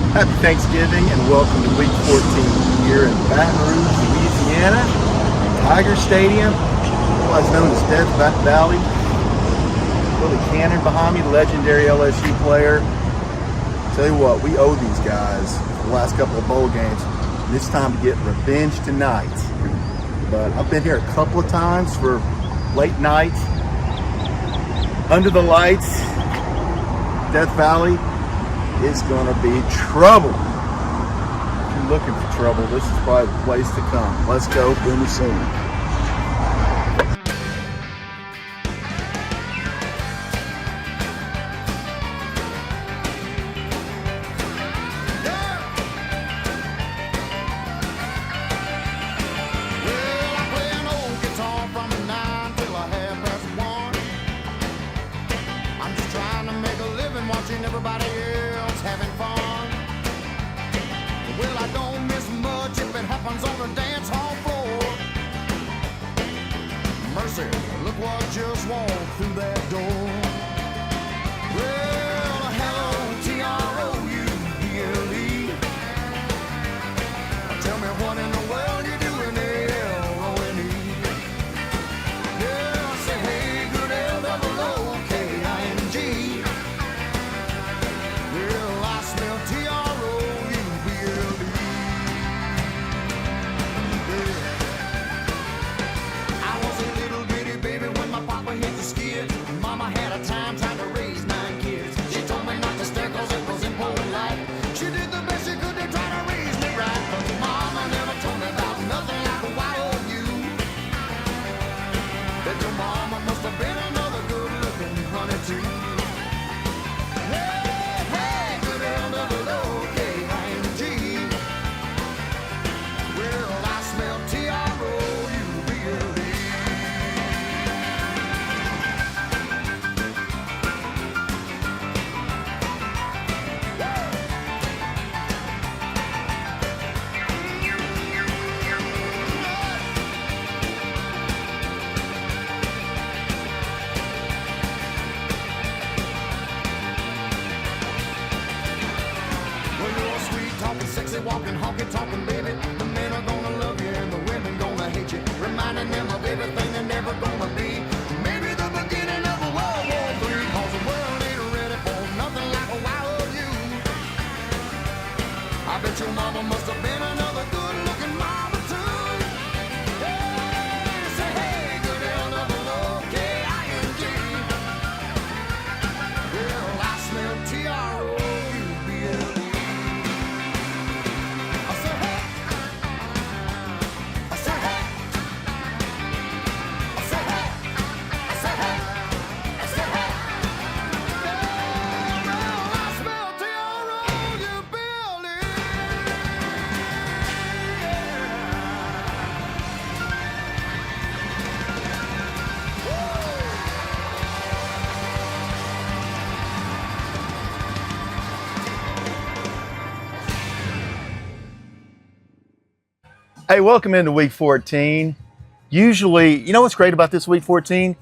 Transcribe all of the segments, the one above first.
Happy Thanksgiving and welcome to Week 14 here in Baton Rouge, Louisiana, Tiger Stadium, otherwise known as Death Valley. Willie Cannon behind me, the legendary LSU player. Tell you what, we owe these guys the last couple of bowl games, and it's time to get revenge tonight. But I've been here a couple of times for late nights, under the lights, Death Valley. It's gonna be trouble. If you're looking for trouble, this is probably the place to come. Let's go, Boomer Sooner. Everybody else having fun. Well, I don't miss much if it happens on the dance hall floor. Mercy, look what just walked through that door. Well, hello, T-R-O-U-B-L-E. Tell me what in the world you doing, L-O-N-E. Yeah, say hey, good L-O-O-K-I-N-G. Well, I smell T-R-O-U-B-L-E. I was a little bitty baby when my papa hit the skid. Mama had a time trying to raise 9 kids. She told me not to stare cause it was impolite. She did the best she could to try to raise me right. But mama never told me about nothing like a Y-O-U. That your mama must have been another good-looking honey too. Sexy walking, honky talking, baby. The men are gonna love you and the women gonna hate you, reminding them of everything they're never gonna be. Maybe the beginning of a World War III, cause the world ain't ready for nothing like a Y-O-U. I bet your mama must have been another good-looking mama too. Hey, say hey, good L-O-O-K-I-N-G. Well, I smell T-R-O-U-B-L-E. Hey, welcome into Week 14. Usually, you know what's great about this Week 14?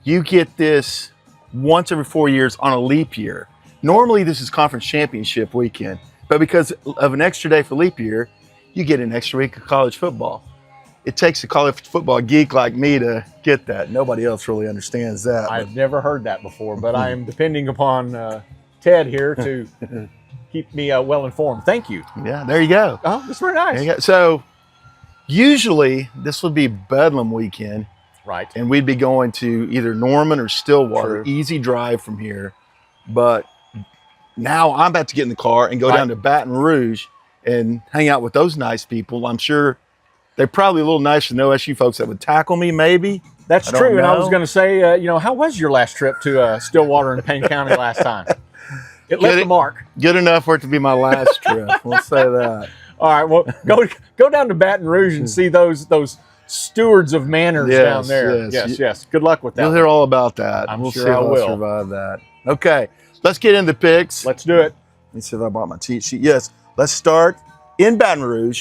You get this once every 4 years on a leap year. Normally, this is conference championship weekend, but because of an extra day for leap year, you get an extra week of college football. It takes a college football geek like me to get that. Nobody else really understands that. I've never heard that before, but I am depending upon Ted here to keep me well informed. Thank you. Yeah, there you go. Oh, that's very nice. There you go. So, usually, this would be Bedlam weekend. Right. And we'd be going to either Norman or Stillwater. True. Easy drive from here. But now I'm about to get in the car and go down to Baton Rouge and hang out with those nice people. I'm sure they're probably a little nicer than OSU folks that would tackle me, maybe. That's true. And I was going to say, how was your last trip to Stillwater and Payne County last time? It left a mark. Good enough for it to be my last trip. We'll say that. All right, well, go down to Baton Rouge and see those stewards of manners down there. Yes. Good luck with that. You'll hear all about that. I'm we'll sure see if I will. Survive that. Okay, let's get into picks. Let's do it. Let me see if I bought my cheat sheet. Yes, let's start in Baton Rouge.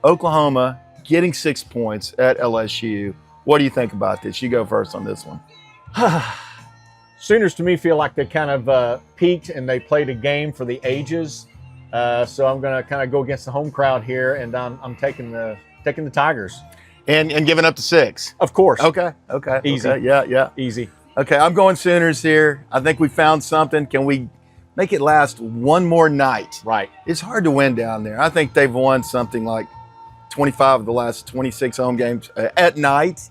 Oklahoma getting 6 points at LSU. What do you think about this? You go first on this one. Sooners to me feel like they kind of peaked and they played a game for the ages. So I'm going to kind of go against the home crowd here, and I'm taking the Tigers. And giving up to 6. Of course. Okay. Easy. Okay. Yeah. Easy. Okay, I'm going Sooners here. I think we found something. Can we make it last one more night? Right. It's hard to win down there. I think they've won something like 25 of the last 26 home games at night.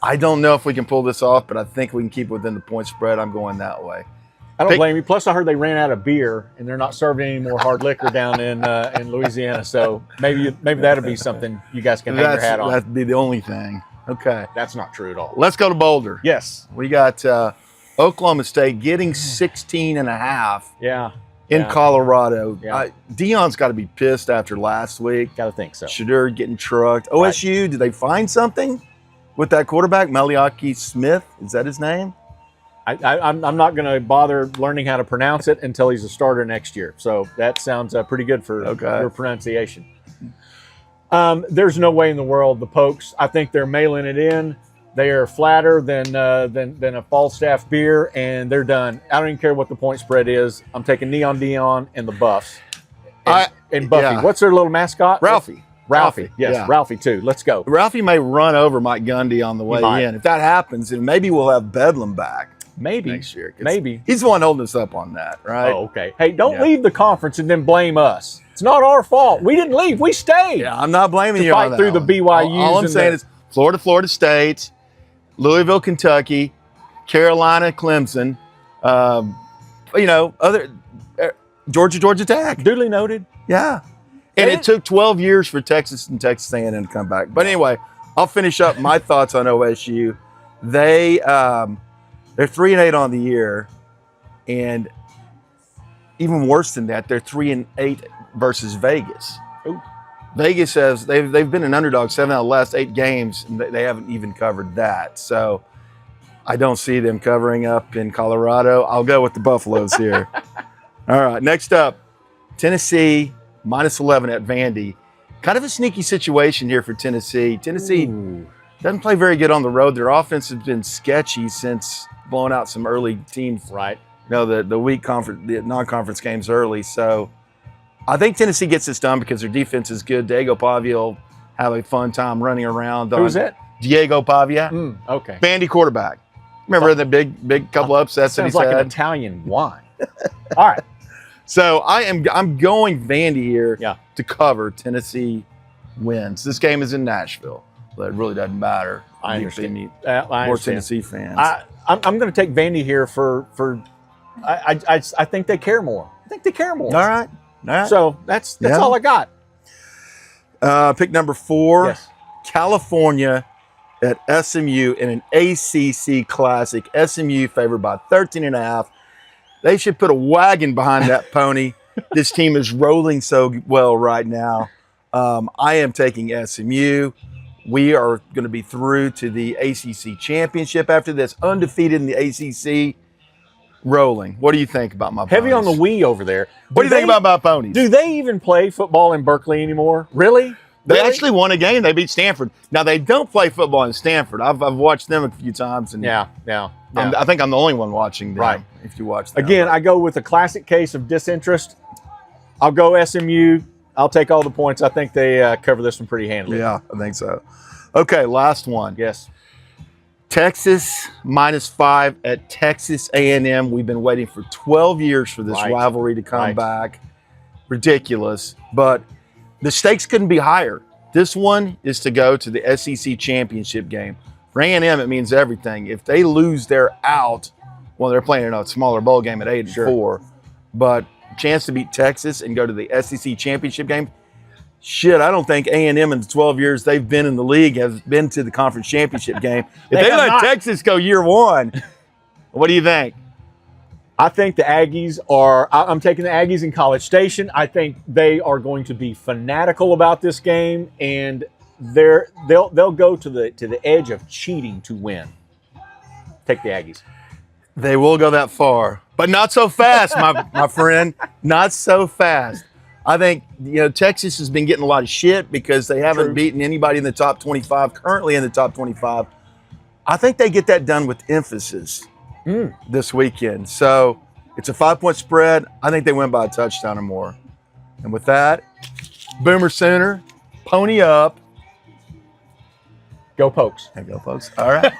I don't know if we can pull this off, but I think we can keep it within the point spread. I'm going that way. I don't blame you. Plus, I heard they ran out of beer, and they're not serving any more hard liquor down in Louisiana. So maybe that'll be something you guys can hang your hat on. That'd be the only thing. Okay. That's not true at all. Let's go to Boulder. Yes. We got Oklahoma State getting 16 and a half in Colorado. Yeah. Dion's got to be pissed after last week. Got to think so. Shadur getting trucked. OSU, did they find something with that quarterback, Meliaki Smith? Is that his name? I'm not going to bother learning how to pronounce it until he's a starter next year. So that sounds pretty good for your pronunciation. There's no way in the world the Pokes. I think they're mailing it in. They are flatter than a Falstaff beer, and they're done. I don't even care what the point spread is. I'm taking Neon Dion and the Buffs. And Buffy. Yeah. What's their little mascot? Ralphie. Yes, Yeah. Ralphie too. Let's go. Ralphie may run over Mike Gundy on the way in. If that happens, then maybe we'll have Bedlam back Maybe next year. Maybe. He's the one holding us up on that, right? Oh, okay. Hey, don't leave the conference and then blame us. It's not our fault. We didn't leave. We stayed. Yeah, I'm not blaming you fight on that through the one. BYUs. All I'm saying is Florida State, Louisville, Kentucky, Carolina, Clemson, Georgia Tech. Duly noted. Yeah. And it took 12 years for Texas and Texas A&M to come back. But anyway, I'll finish up my thoughts on OSU. They're 3-8 on the year, and even worse than that, they're 3-8 versus Vegas. Ooh. Vegas says they've been an underdog 7 out of the last 8 games, and they haven't even covered that. So I don't see them covering up in Colorado. I'll go with the Buffaloes here. All right, next up, Tennessee -11 at Vandy. Kind of a sneaky situation here for Tennessee. Tennessee doesn't play very good on the road. Their offense has been sketchy since blowing out some early teams. Right. The weak conference, the non-conference games early. So I think Tennessee gets this done because their defense is good. Diego Pavia will have a fun time running around. Who's that? Diego Pavia. Okay. Vandy quarterback. Remember the big couple upsets that he sounds like had? an Italian wine. All right. So I'm going Vandy here Yeah. to cover. Tennessee wins. This game is in Nashville, but it really doesn't matter. I You understand. meet I more understand. Tennessee fans. I'm going to take Vandy here for I think they care more. I think they care more. All right. So that's all I got. Pick number 4, Yes. California at SMU in an ACC Classic. SMU favored by 13.5. They should put a wagon behind that pony. This team is rolling so well right now. I am taking SMU. We are going to be through to the ACC championship after this, undefeated in the ACC. Rolling. What do you think about my Heavy ponies? on the Wii over there. What do you think about my ponies? Do they even play football in Berkeley anymore? Really? They actually won a game. They beat Stanford. Now, they don't play football in Stanford. I've watched them a few times. And Yeah. I think I'm the only one watching them. Right. If you watch them. Again, I go with a classic case of disinterest. I'll go SMU. I'll take all the points. I think they cover this one pretty handily. Yeah, I think so. Okay, last one. Yes. Texas -5 at Texas A&M. We've been waiting for 12 years for this rivalry to come back. Ridiculous. But the stakes couldn't be higher. This one is to go to the SEC championship game. For A&M, it means everything. If they lose, they're out. Well, they're playing in a smaller bowl game at 8-4. But chance to beat Texas and go to the SEC championship game. Shit, I don't think A&M in the 12 years they've been in the league has been to the conference championship game. If they let Texas go year one, what do you think? I think the Aggies are – I'm taking the Aggies in College Station. I think they are going to be fanatical about this game, and they'll go to the edge of cheating to win. Take the Aggies. They will go that far, but not so fast, my friend. Not so fast. I think, Texas has been getting a lot of shit because they haven't beaten anybody in the top 25, currently in the top 25. I think they get that done with emphasis this weekend. So it's a 5-point spread. I think they win by a touchdown or more. And with that, Boomer Sooner, pony up. Go Pokes. There you go, folks. All right.